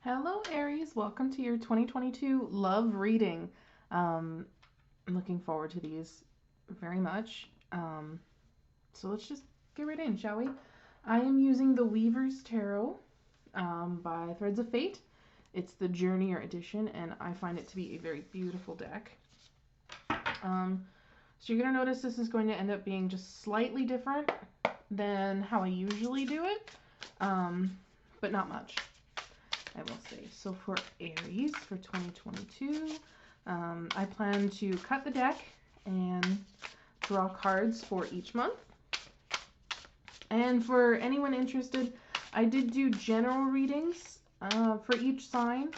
Hello, Aries. Welcome to your 2022 love reading. I'm looking forward to these very much. So let's just get right in, shall we? I am using the Weaver's Tarot by Threads of Fate. It's the Journeyer edition, and I find it to be a very beautiful deck. So you're going to notice this is going to end up being just slightly different than how I usually do it, but not much, I will say. So for Aries for 2022, I plan to cut the deck and draw cards for each month. And for anyone interested, I did do general readings for each sign.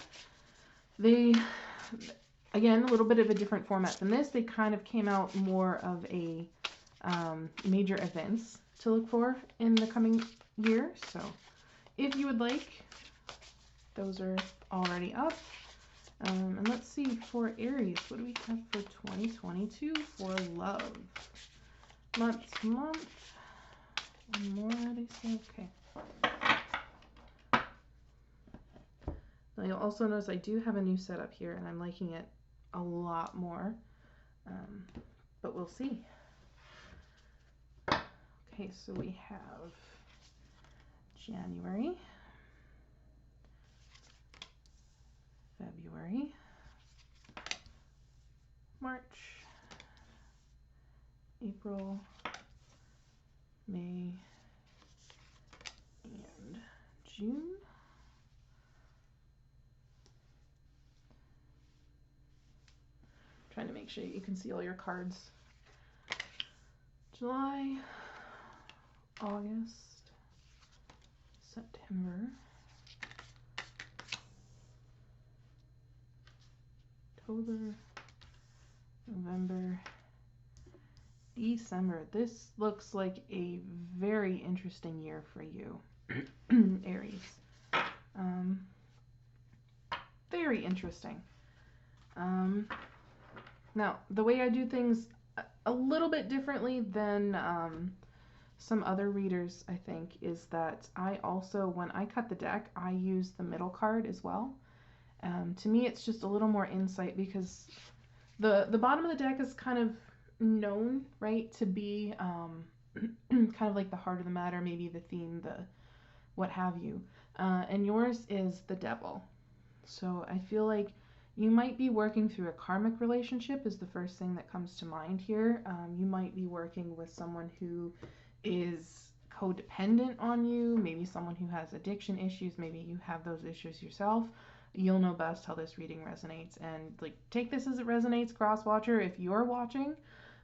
They, again, a little bit of a different format than this. They kind of came out more of a major events to look for in the coming year. So if you would like, those are already up. And let's see, for Aries, what do we have for 2022 for love? Month. One more, they say. Okay. Now you'll also notice I do have a new setup here, and I'm liking it a lot more. But we'll see. Okay, so we have January, February, March, April, May, and June. Trying to make sure you can see all your cards. July, August, September, October, November, December. This looks like a very interesting year for you, Aries. Very interesting. Now, the way I do things a little bit differently than some other readers, I think, is that I also, when I cut the deck, I use the middle card as well. To me, it's just a little more insight because the bottom of the deck is kind of known, right, to be kind of like the heart of the matter, maybe the theme, the what have you. And yours is the devil. So I feel like you might be working through a karmic relationship is the first thing that comes to mind here. You might be working with someone who is codependent on you, maybe someone who has addiction issues, maybe you have those issues yourself. You'll know best how this reading resonates, and like take this as it resonates, cross-watcher. If you're watching,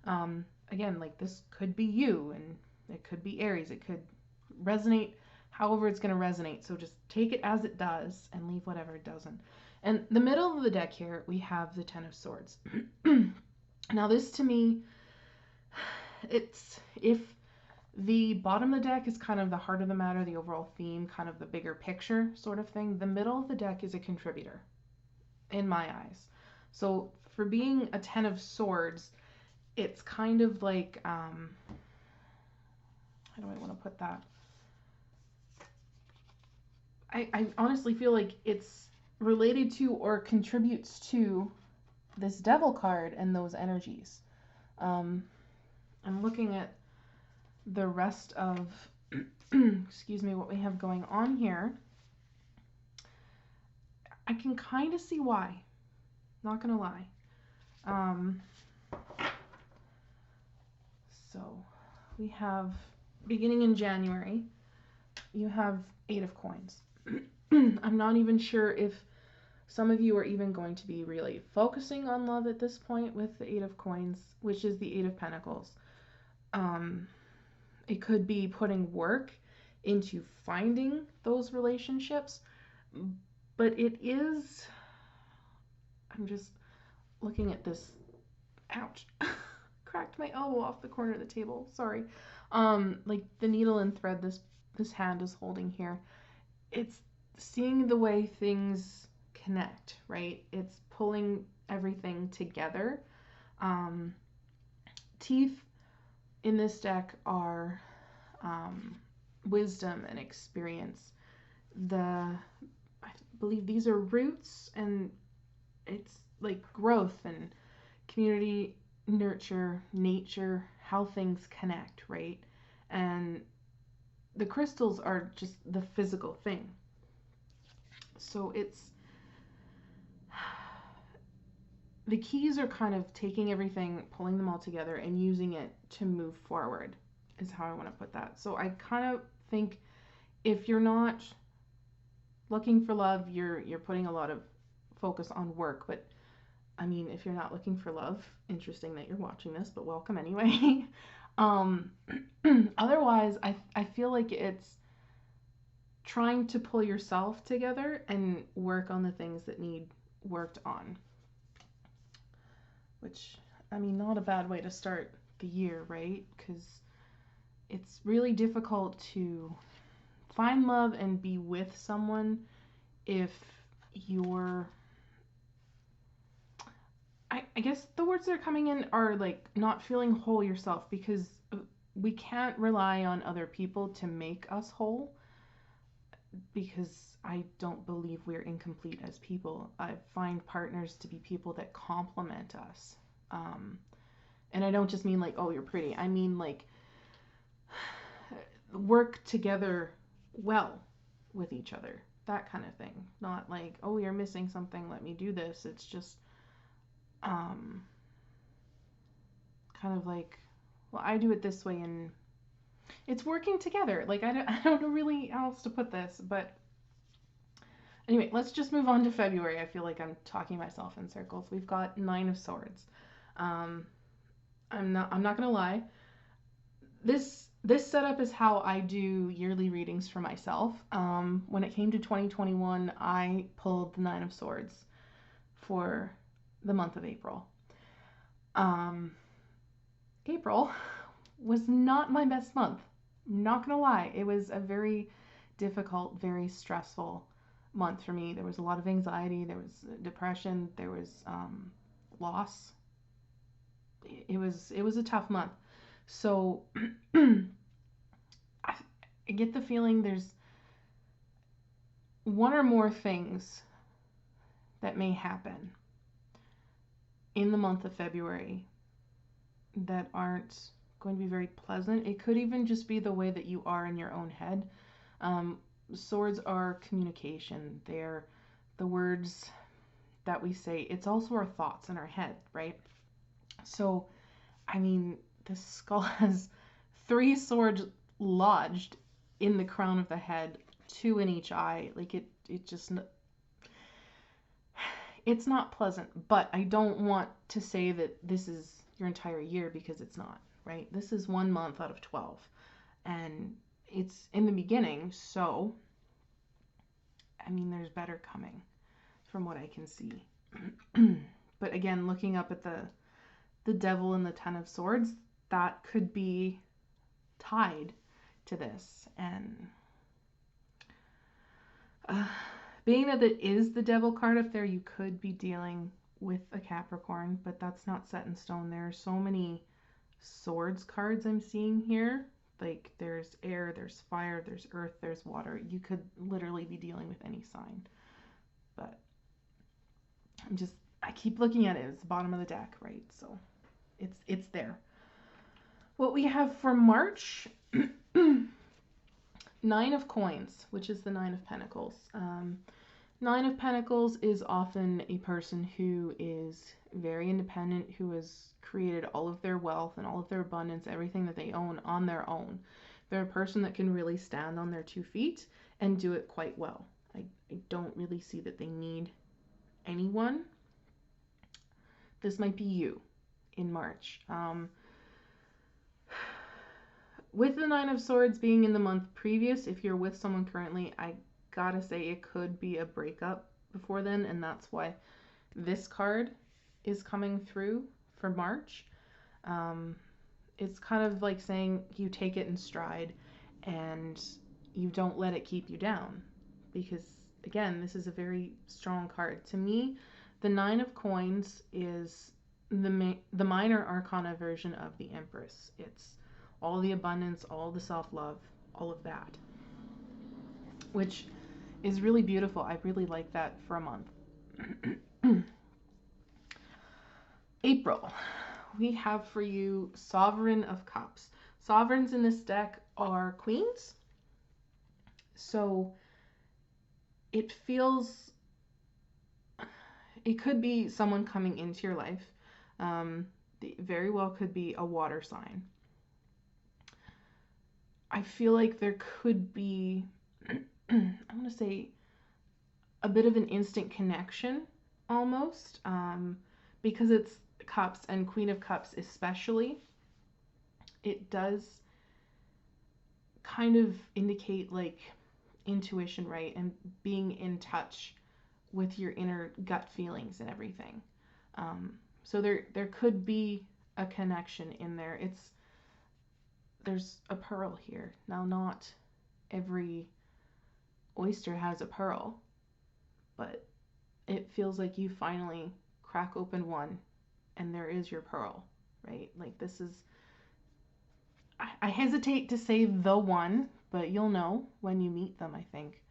again, like this could be you, and it could be Aries. It could resonate however it's going to resonate. So just take it as it does and leave whatever it doesn't. And the middle of the deck here, we have the Ten of Swords. Now this to me, it's, if the bottom of the deck is kind of the heart of the matter, the overall theme, kind of the bigger picture sort of thing, the middle of the deck is a contributor, in my eyes. So for being a Ten of Swords, it's kind of like, how do I want to put that? I honestly feel like it's related to or contributes to this devil card and those energies. I'm looking at the rest of, excuse me, what we have going on here. I can kind of see why, not gonna lie. So we have, beginning in January, you have 8 of Coins. I'm not even sure if some of you are even going to be really focusing on love at this point with the 8 of Coins, which is the 8 of Pentacles. It could be putting work into finding those relationships, but it is, I'm just looking at this, ouch, cracked my elbow off the corner of the table, sorry. Like the needle and thread this hand is holding here, it's seeing the way things connect, right? It's pulling everything together. Teeth in this deck are wisdom and experience. The believe these are roots, and it's like growth and community, nurture, nature, how things connect, right? And the crystals are just the physical thing. So it's the keys are kind of taking everything, pulling them all together, and using it to move forward, is how I want to put that. So I kind of think if you're not looking for love, you're putting a lot of focus on work. But I mean, if you're not looking for love, interesting that you're watching this, but welcome anyway. um, Otherwise, I feel like it's trying to pull yourself together and work on the things that need worked on. Which, I mean, not a bad way to start the year, right? Because it's really difficult to find love and be with someone if you're, I guess the words that are coming in are like not feeling whole yourself, because we can't rely on other people to make us whole, because I don't believe we're incomplete as people. I find partners to be people that complement us. And I don't just mean like, oh, you're pretty. I mean like work together well with each other. That kind of thing. Not like, oh, you're missing something, let me do this. It's just kind of like, well, I do it this way, and it's working together. Like, I don't know really how else to put this, but anyway, let's just move on to February. I feel like I'm talking myself in circles. We've got 9 of Swords. I'm not gonna lie. This setup is how I do yearly readings for myself. When it came to 2021, I pulled the 9 of Swords for the month of April. April was not my best month. I'm not gonna lie. It was a very difficult, very stressful month for me. There was a lot of anxiety, there was depression, there was loss. It was a tough month. So I get the feeling there's one or more things that may happen in the month of February that aren't going to be very pleasant. It could even just be the way that you are in your own head. Swords are communication. They're the words that we say. It's also our thoughts in our head, right? So, I mean, the skull has 3 swords lodged in the crown of the head, 2 in each eye. Like it just, it's not pleasant. But I don't want to say that this is your entire year, because it's not, right? This is 1 month out of 12, and it's in the beginning. So, I mean, there's better coming from what I can see. But again, looking up at the devil and the 10 of Swords, that could be tied to this. And being that it is the devil card up there, you could be dealing with a Capricorn, but that's not set in stone. There are so many swords cards I'm seeing here. Like there's air, there's fire, there's earth, there's water. You could literally be dealing with any sign. But I keep looking at it. It's the bottom of the deck, right? So it's there. What we have for March, 9 of Coins, which is the 9 of Pentacles. 9 of Pentacles is often a person who is very independent, who has created all of their wealth and all of their abundance, everything that they own, on their own. They're a person that can really stand on their 2 feet and do it quite well. I don't really see that they need anyone. This might be you in March. With the 9 of Swords being in the month previous, if you're with someone currently, I gotta say it could be a breakup before then, and that's why this card is coming through for March. It's kind of like saying you take it in stride and you don't let it keep you down, because again, this is a very strong card. To me, the 9 of Coins is the minor arcana version of the Empress. It's all the abundance, all the self-love, all of that, which is really beautiful. I really like that for a month. April, we have for you Sovereign of Cups. Sovereigns in this deck are queens. So it feels, it could be someone coming into your life. Very well could be a water sign. I feel like there could be, I want to say, a bit of an instant connection almost, because it's cups and Queen of Cups especially. It does kind of indicate like intuition, right? And being in touch with your inner gut feelings and everything. So there could be a connection in there. There's a pearl here. Now, not every oyster has a pearl, but it feels like you finally crack open one and there is your pearl, right? Like this is, I hesitate to say the one, but you'll know when you meet them, I think.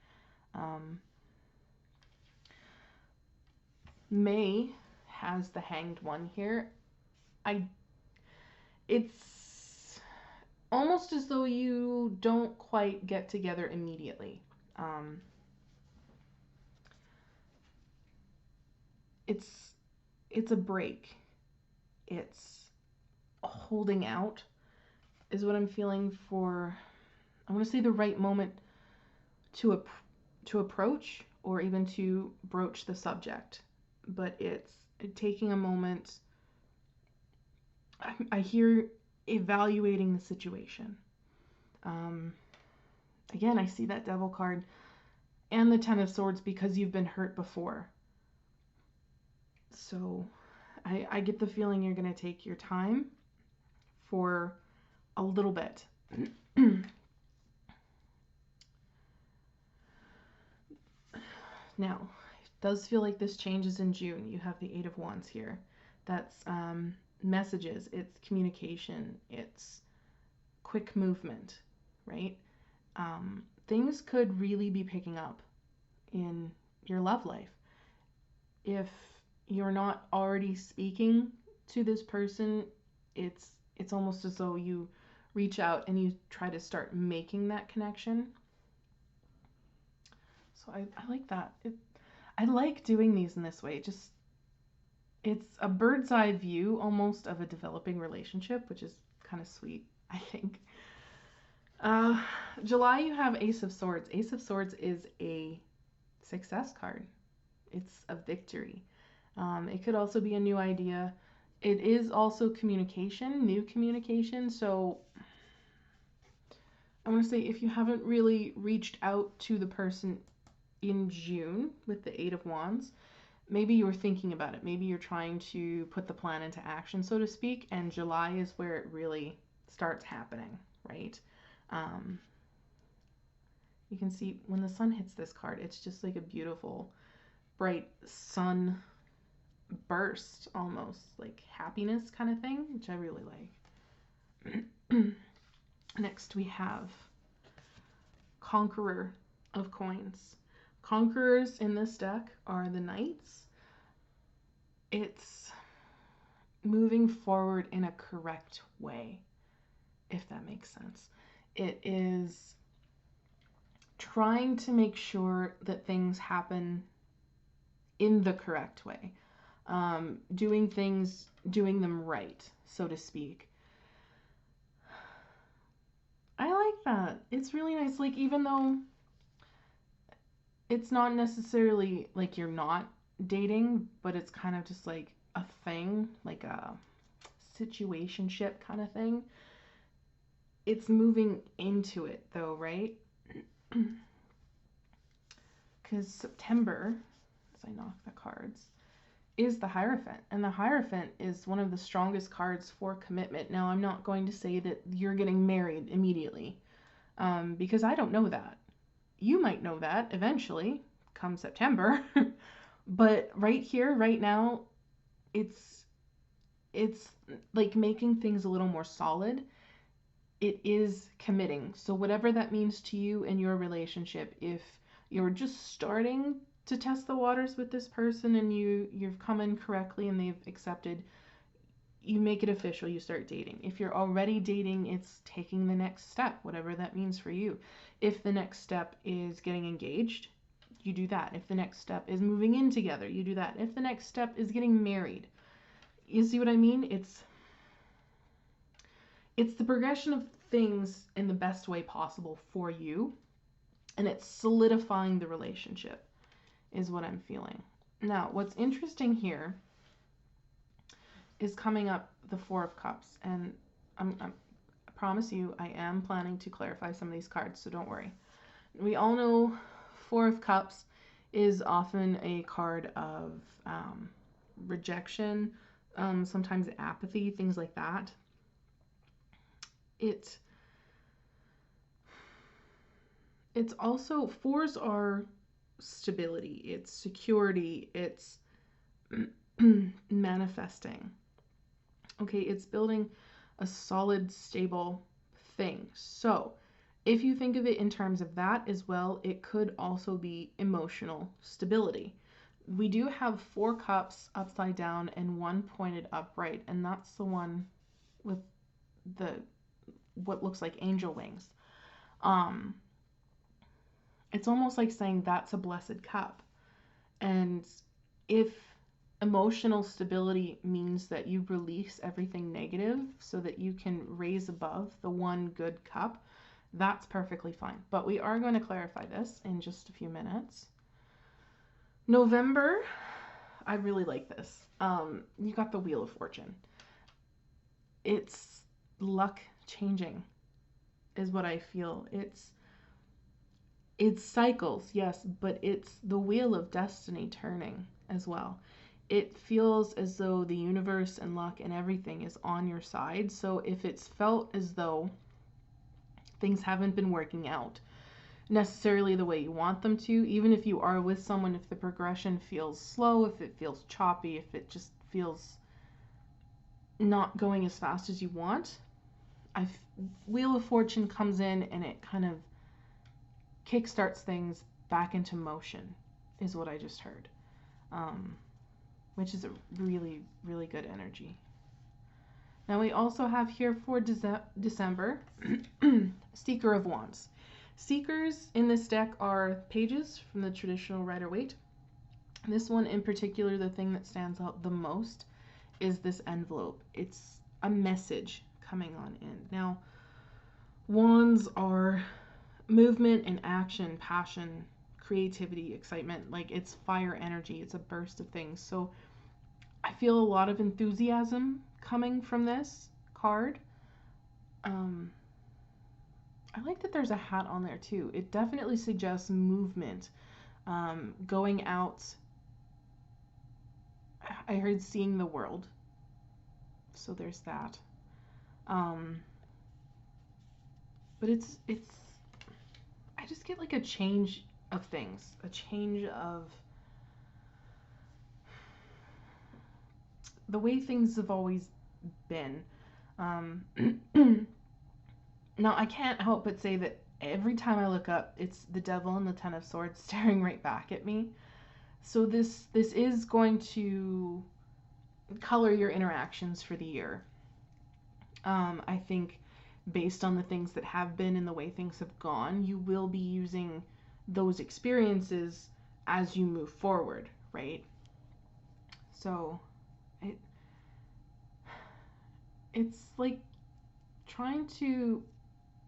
May has the Hanged One here. It's almost as though you don't quite get together immediately. It's a break. It's holding out is what I'm feeling for. I want to say the right moment to approach or even to broach the subject, but it's taking a moment. I hear evaluating the situation. Again, I see that Devil card and the Ten of Swords because you've been hurt before. So I get the feeling you're going to take your time for a little bit. Now, it does feel like this changes in June. You have the Eight of Wands here. That's messages, it's communication, it's quick movement, right? Things could really be picking up in your love life. If you're not already speaking to this person, it's almost as though you reach out and you try to start making that connection. So I like that. I like doing these in this way. It's a bird's eye view almost of a developing relationship, which is kind of sweet, I think. July, you have Ace of Swords. Ace of Swords is a success card. It's a victory. It could also be a new idea. It is also communication, new communication. So I want to say if you haven't really reached out to the person in June with the Eight of Wands, maybe you were thinking about it. Maybe you're trying to put the plan into action, so to speak, and July is where it really starts happening, right? You can see when the sun hits this card, it's just like a beautiful, bright sun burst, almost like happiness kind of thing, which I really like. Next, we have Conqueror of Coins. Conquerors in this deck are the knights. It's moving forward in a correct way, if that makes sense. It is trying to make sure that things happen in the correct way. Doing them right, so to speak. I like that. It's really nice. Like, even though it's not necessarily like you're not dating, but it's kind of just like a thing, like a situationship kind of thing. It's moving into it though, right? Because September, as I knock the cards, is the Hierophant. And the Hierophant is one of the strongest cards for commitment. Now, I'm not going to say that you're getting married immediately, because I don't know that. You might know that eventually, come September. But right here, right now, it's like making things a little more solid. It is committing. So whatever that means to you in your relationship, if you're just starting to test the waters with this person and you've come in correctly and they've accepted, you make it official, you start dating. If you're already dating, it's taking the next step, whatever that means for you. If the next step is getting engaged, you do that. If the next step is moving in together, you do that. If the next step is getting married, you see what I mean? It's the progression of things in the best way possible for you, and it's solidifying the relationship is what I'm feeling. Now, what's interesting here is coming up the Four of Cups, and I promise you I am planning to clarify some of these cards, so don't worry. We all know Four of Cups is often a card of rejection, sometimes apathy, things like that. It's also, fours are stability, it's security, it's manifesting. Okay, it's building a solid, stable thing. So if you think of it in terms of that as well, it could also be emotional stability. We do have 4 cups upside down and 1 pointed upright, and that's the one with the what looks like angel wings. It's almost like saying that's a blessed cup. And if emotional stability means that you release everything negative so that you can raise above the one good cup, that's perfectly fine. But we are going to clarify this in just a few minutes. November, I really like this. You got the Wheel of Fortune. It's luck changing is what I feel. It's cycles, yes, but it's the wheel of destiny turning as well. It feels as though the universe and luck and everything is on your side. So if it's felt as though things haven't been working out necessarily the way you want them to, even if you are with someone, if the progression feels slow, if it feels choppy, if it just feels not going as fast as you want, Wheel of Fortune comes in and it kind of kickstarts things back into motion, is what I just heard, which is a really, really good energy. Now we also have here for December, Seeker of Wands. Seekers in this deck are pages from the traditional Rider-Waite. This one in particular, the thing that stands out the most is this envelope. It's a message coming on in. Now, wands are movement and action, passion, creativity, excitement. Like, it's fire energy. It's a burst of things. So I feel a lot of enthusiasm coming from this card. I like that there's a hat on there too. It definitely suggests movement, going out. I heard seeing the world. So there's that. But it's I just get like a change of things, a change of the way things have always been. Now, I can't help but say that every time I look up, it's the Devil and the Ten of Swords staring right back at me. So this is going to color your interactions for the year. I think based on the things that have been and the way things have gone, you will be using those experiences as you move forward, right? So it's like trying to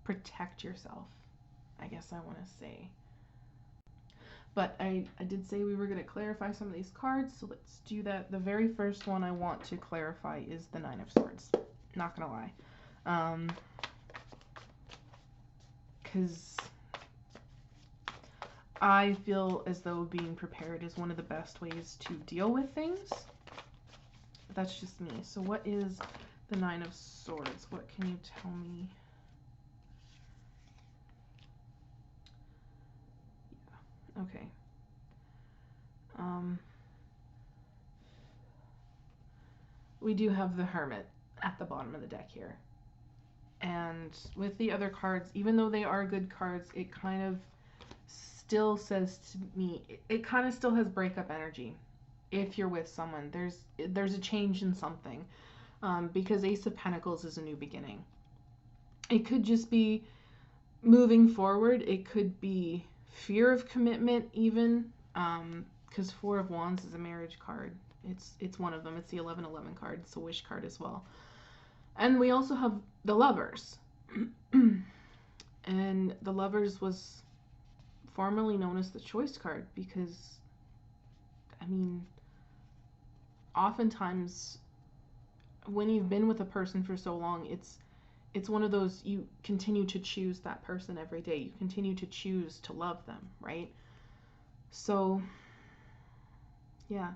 protect yourself, I guess I want to say. But I did say we were going to clarify some of these cards, so let's do that. The very first one I want to clarify is the Nine of Swords. Not going to lie. Because I feel as though being prepared is one of the best ways to deal with things. That's just me. So what is the Nine of Swords? What can you tell me? Yeah. Okay. We do have the Hermit at the bottom of the deck here. And with the other cards, even though they are good cards, it kind of still says to me, it kind of still has breakup energy. If you're with someone, there's a change in something, because Ace of Pentacles is a new beginning. It could just be moving forward. It could be fear of commitment, even, because Four of Wands is a marriage card. It's one of them. It's the 1111 card. It's a wish card as well. And we also have the Lovers. And the Lovers was formerly known as the choice card because, I mean, oftentimes when you've been with a person for so long, it's one of those, you continue to choose that person every day. You continue to choose to love them, right? So, yeah.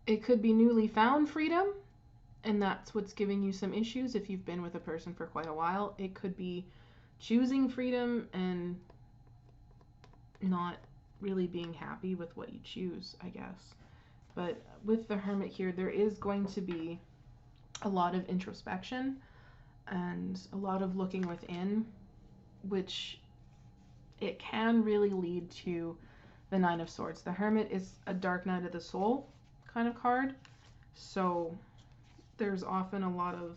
It could be newly found freedom, and that's what's giving you some issues if you've been with a person for quite a while. It could be choosing freedom and not really being happy with what you choose, I guess. But with the Hermit here, there is going to be a lot of introspection and a lot of looking within, which it can really lead to the Nine of Swords. The Hermit is a dark night of the soul kind of card, so there's often a lot of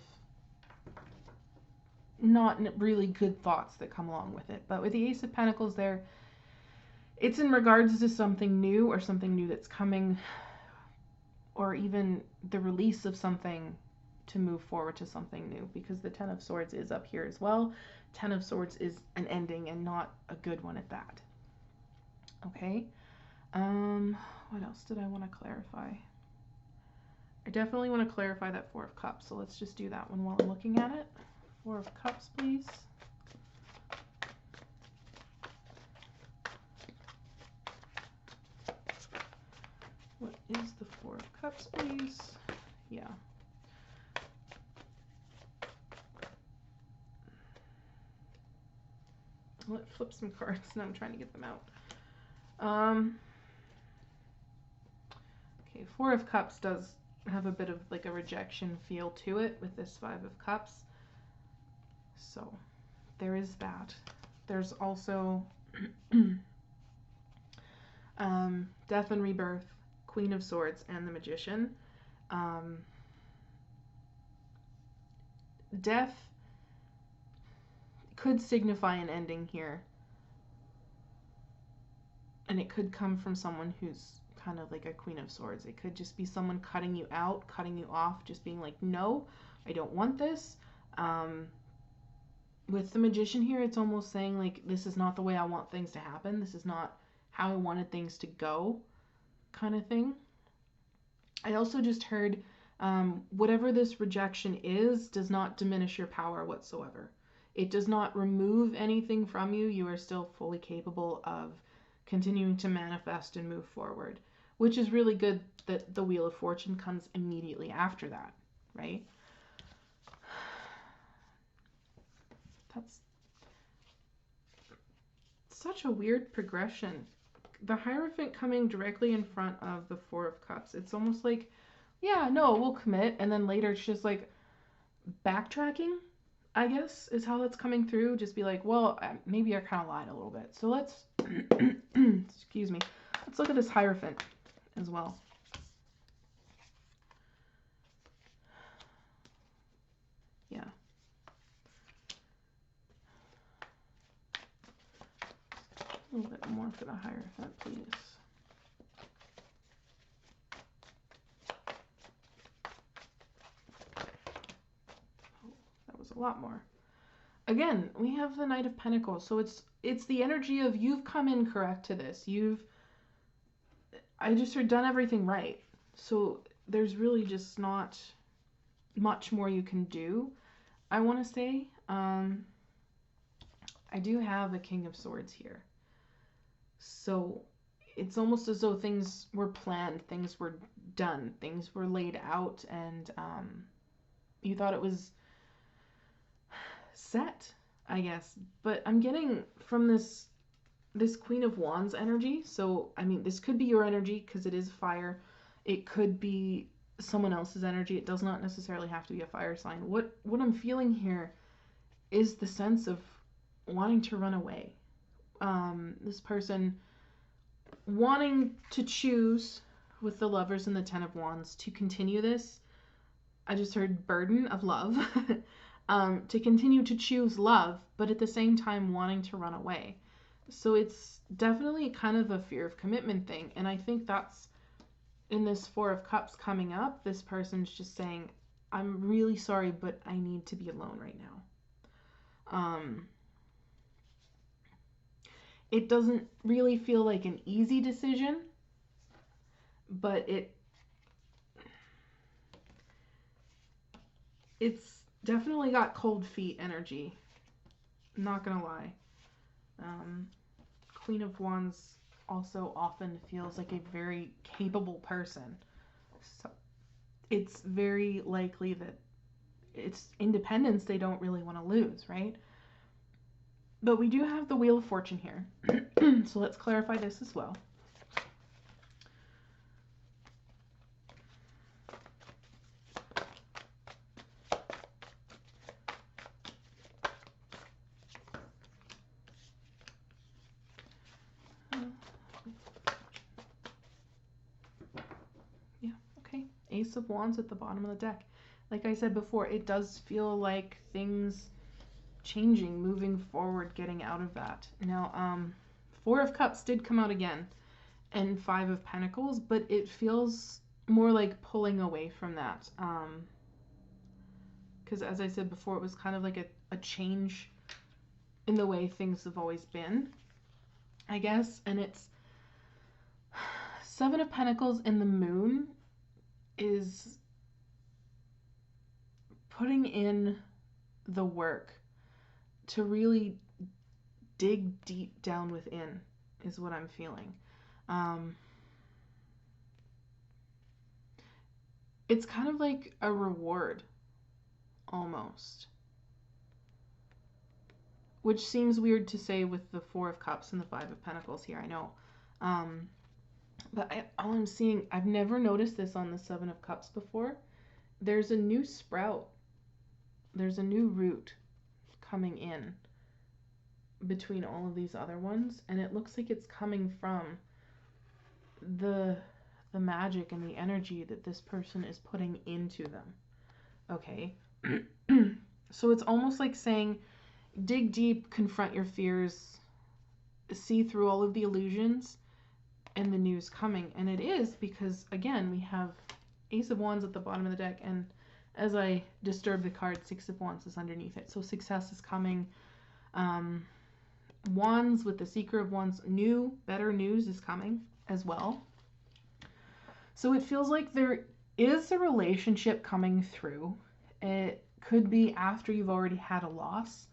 not really good thoughts that come along with it. But with the Ace of Pentacles there, it's in regards to something new or something new that's coming, or even the release of something to move forward to something new, because the Ten of Swords is up here as well. Ten of Swords is an ending and not a good one at that. Okay. What else did I want to clarify? I definitely want to clarify that Four of Cups, so let's just do that one while I'm looking at it. Four of Cups, please. What is the Four of Cups, please? Yeah. Let's flip some cards. Now I'm trying to get them out. Okay, Four of Cups does have a bit of like a rejection feel to it with this Five of Cups. So there is that. There's also Death and Rebirth, Queen of Swords, and the Magician. Death could signify an ending here, and it could come from someone who's kind of like a Queen of Swords. It could just be someone cutting you out, cutting you off, just being like, no, I don't want this. With the Magician here, it's almost saying like, this is not the way I want things to happen. This is not how I wanted things to go, kind of thing. I also just heard whatever this rejection is does not diminish your power whatsoever. It does not remove anything from you. You are still fully capable of continuing to manifest and move forward, which is really good that the Wheel of Fortune comes immediately after that, right? That's such a weird progression. The Hierophant coming directly in front of the Four of Cups. It's almost like, yeah, no, we'll commit. And then later it's just like backtracking, I guess, is how that's coming through. Just be like, well, maybe I kind of lied a little bit. So let's, excuse me, let's look at this Hierophant as well. Yeah. A little bit more for the Hierophant, please. Oh, that was a lot more. Again, we have the Knight of Pentacles, so it's the energy of you've come in correct to this. I just heard done everything right. So there's really just not much more you can do, I want to say. I do have a King of Swords here. So it's almost as though things were planned, things were done, things were laid out, and you thought it was set, I guess. But I'm getting from this Queen of Wands energy, so I mean, this could be your energy because it is fire. It could be someone else's energy. It does not necessarily have to be a fire sign. What I'm feeling here is the sense of wanting to run away, This person wanting to choose with the Lovers and the Ten of Wands to continue this. I just heard burden of love. To continue to choose love, but at the same time wanting to run away. So it's definitely kind of a fear of commitment thing. And I think that's in this Four of Cups coming up. This person's just saying, I'm really sorry, but I need to be alone right now. It doesn't really feel like an easy decision, but it's definitely got cold feet energy. I'm not gonna lie. Queen of Wands also often feels like a very capable person. So it's very likely that it's independence they don't really want to lose, right? But we do have the Wheel of Fortune here. So let's clarify this as well. Yeah, okay. Ace of Wands at the bottom of the deck. Like I said before, it does feel like things changing, moving forward, getting out of that. Now, Four of Cups did come out again, and Five of Pentacles, but it feels more like pulling away from that. Because as I said before, it was kind of like a change in the way things have always been, I guess. And it's Seven of Pentacles and the Moon is putting in the work to really dig deep down within is what I'm feeling. It's kind of like a reward almost, which seems weird to say with the Four of Cups and the Five of Pentacles here, I know. But all I'm seeing, I've never noticed this on the Seven of Cups before. There's a new sprout. There's a new root coming in between all of these other ones, and it looks like it's coming from the magic and the energy that this person is putting into them. Okay. So it's almost like saying, dig deep, confront your fears, see through all of the illusions, and the news coming. And it is because, again, we have Ace of Wands at the bottom of the deck, and as I disturb the card, Six of Wands is underneath it. So success is coming. Wands with the Seeker of Wands, new, better news is coming as well. So it feels like there is a relationship coming through. It could be after you've already had a loss.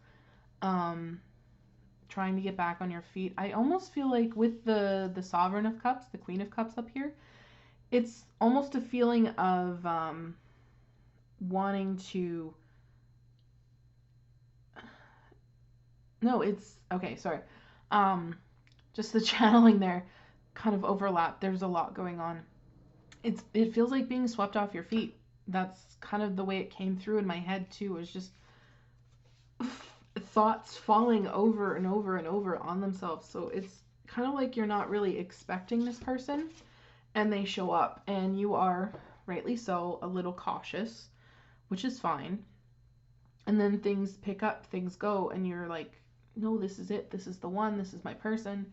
Trying to get back on your feet. I almost feel like with the Sovereign of Cups, the Queen of Cups up here, it's almost a feeling of wanting to... No, it's... Okay, sorry. Just the channeling there kind of overlap. There's a lot going on. It feels like being swept off your feet. That's kind of the way it came through in my head too. It was just thoughts falling over and over and over on themselves. So it's kind of like you're not really expecting this person, and they show up, and you are, rightly so, a little cautious, which is fine. And then things pick up, things go, and you're like, no, this is it. This is the one. This is my person.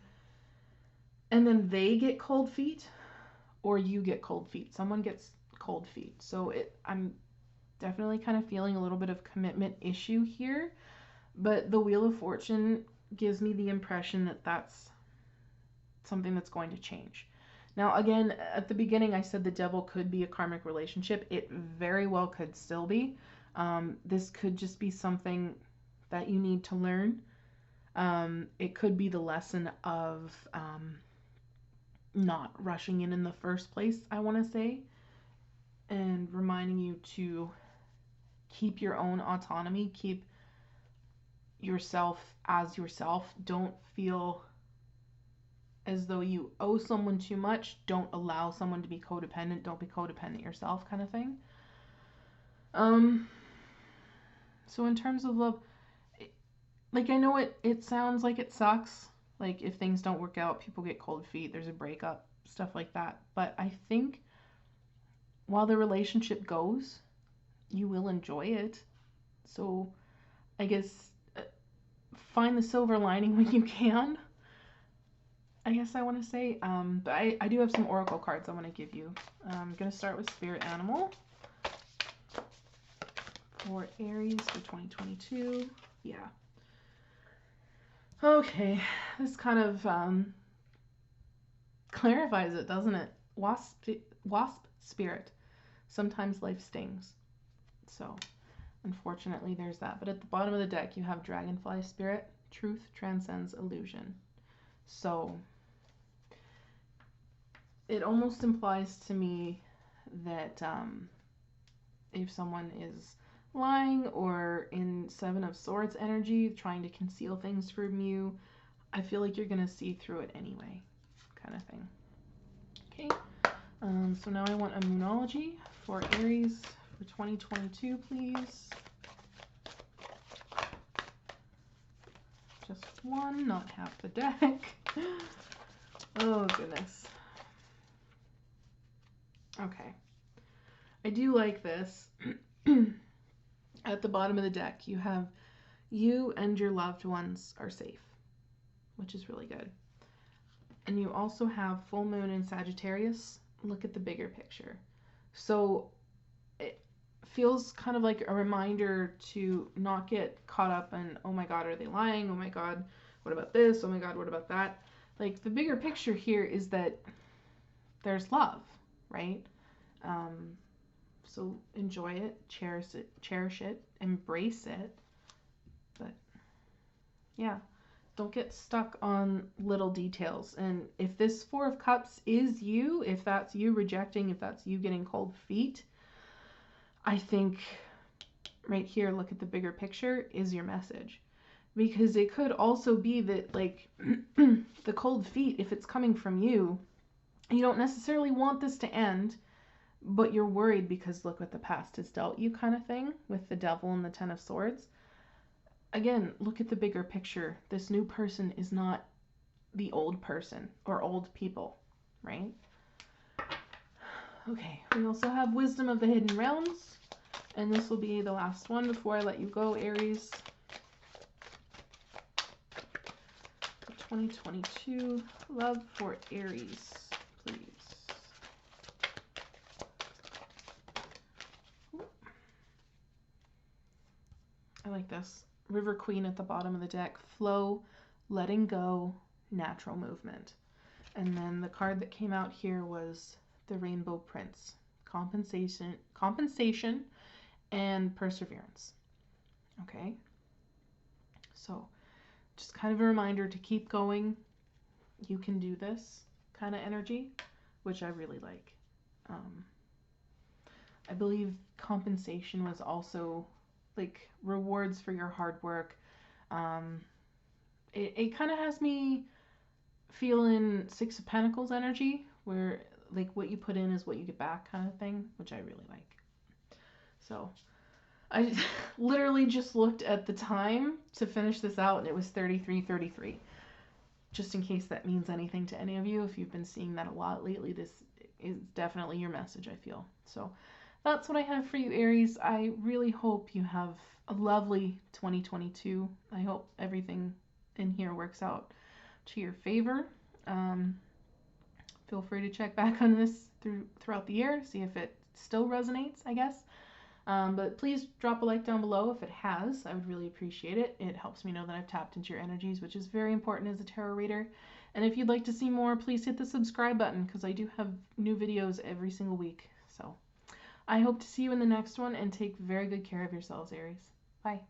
And then they get cold feet, or you get cold feet. Someone gets cold feet. So I'm definitely kind of feeling a little bit of commitment issue here. But the Wheel of Fortune gives me the impression that that's something that's going to change. Now, again, at the beginning, I said the Devil could be a karmic relationship. It very well could still be. This could just be something that you need to learn. It could be the lesson of not rushing in the first place, I want to say, and reminding you to keep your own autonomy, keep yourself as yourself. Don't feel as though you owe someone too much. Don't allow someone to be codependent. Don't be codependent yourself, kind of thing. So in terms of love, like, I know it sounds like it sucks, Like if things don't work out, people get cold feet, there's a breakup, stuff like that. But I think while the relationship goes, you will enjoy it. So I guess find the silver lining when you can, I guess I want to say. But I do have some oracle cards I want to give you. I'm going to start with Spirit Animal for Aries for 2022. Yeah. Okay, this kind of clarifies it, doesn't it? Wasp spirit. Sometimes life stings. So, unfortunately, there's that. But at the bottom of the deck, you have Dragonfly Spirit. Truth transcends illusion. So, it almost implies to me that if someone is lying or in Seven of Swords energy, trying to conceal things from you, I feel like you're going to see through it anyway, kind of thing. Okay, so now I want a Moonology for Aries for 2022, please. Just one, not half the deck. Oh, goodness. Okay. I do like this. At the bottom of the deck, you have you and your loved ones are safe, which is really good. And you also have full moon in Sagittarius. Look at the bigger picture. So it feels kind of like a reminder to not get caught up in, oh my God, are they lying? Oh my God, what about this? Oh my God, what about that? Like the bigger picture here is that there's love, right? So enjoy it, cherish it, embrace it. But yeah, don't get stuck on little details. And if this Four of Cups is you, if that's you rejecting, if that's you getting cold feet, I think right here, look at the bigger picture, is your message. Because it could also be that, like, the cold feet, if it's coming from you, you don't necessarily want this to end, but you're worried because look what the past has dealt you, kind of thing, with the Devil and the Ten of Swords. Again, look at the bigger picture. This new person is not the old person or old people, right? Okay, we also have Wisdom of the Hidden Realms, and this will be the last one before I let you go, Aries. 2022, love for Aries, please. I like this. River Queen at the bottom of the deck. Flow, letting go, natural movement. And then the card that came out here was the Rainbow Prince. Compensation, and perseverance. Okay? So, just kind of a reminder to keep going. You can do this kind of energy, which I really like. I believe compensation was also like rewards for your hard work. It kind of has me feeling Six of Pentacles energy, where like what you put in is what you get back kind of thing, which I really like. So I literally just looked at the time to finish this out and it was 33:33. Just in case that means anything to any of you, if you've been seeing that a lot lately, this is definitely your message, I feel. So that's what I have for you, Aries. I really hope you have a lovely 2022. I hope everything in here works out to your favor. Feel free to check back on this throughout the year, see if it still resonates, I guess. But please drop a like down below if it has. I would really appreciate it. It helps me know that I've tapped into your energies, which is very important as a tarot reader. And if you'd like to see more, please hit the subscribe button because I do have new videos every single week. So I hope to see you in the next one and take very good care of yourselves, Aries. Bye.